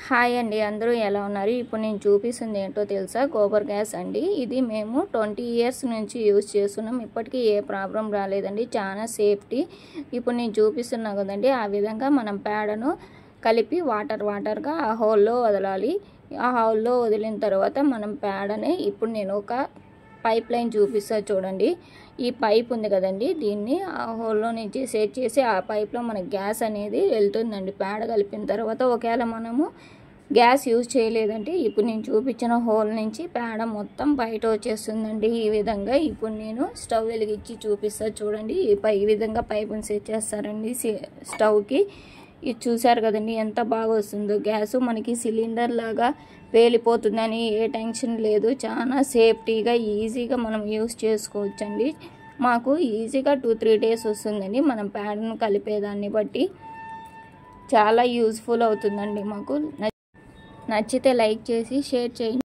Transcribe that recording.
Hi అండి, అందరూ ఎలా ఉన్నారు? ఇప్పుడు నేను చూపిస్తుంది ఏంటో తెలుసా? గోబర్ గ్యాస్ అండి. ఇది మేము 20 ఇయర్స్ నుంచి యూజ్ చేస్తున్నాం. ఇప్పటికీ ఏ ప్రాబ్లం రాలేదండి. చాలా సేఫ్టీ. ఇప్పుడు నేను చూపిస్తున్నా కదండి, ఆ విధంగా మనం పేడను కలిపి వాటర్గా ఆ హోల్లో వదలాలి. ఆ హోల్లో వదిలిన తర్వాత మనం పేడని ఇప్పుడు నేను ఒక పైప్ లైన్ చూపిస్తా చూడండి. ఈ పైప్ ఉంది కదండి, దీన్ని ఆ హోల్లో నుంచి సెట్ చేసి ఆ పైప్లో మనకి గ్యాస్ అనేది వెళ్తుందండి. పేడ కలిపిన తర్వాత ఒకవేళ మనము గ్యాస్ యూజ్ చేయలేదంటే ఇప్పుడు నేను చూపించిన హోల్ నుంచి పేడ మొత్తం బయట వచ్చేస్తుందండి. ఈ విధంగా ఇప్పుడు నేను స్టవ్ వెలిగించి చూపిస్తా చూడండి. ఈ విధంగా పైపుని సెట్ చేస్తారండి స్టవ్కి. ఇది చూసారు కదండి ఎంత బాగా వస్తుందో గ్యాస్. మనకి సిలిండర్ లాగా పేలిపోతుందని ఏ టెన్షన్ లేదు. చాలా సేఫ్టీగా ఈజీగా మనం యూజ్ చేసుకోవచ్చండి. మాకు ఈజీగా 2-3 డేస్ వస్తుందండి. మనం పేడను కలిపేదాన్ని బట్టి చాలా యూజ్ఫుల్ అవుతుందండి. మాకు నచ్చితే లైక్ చేసి షేర్ చేయండి.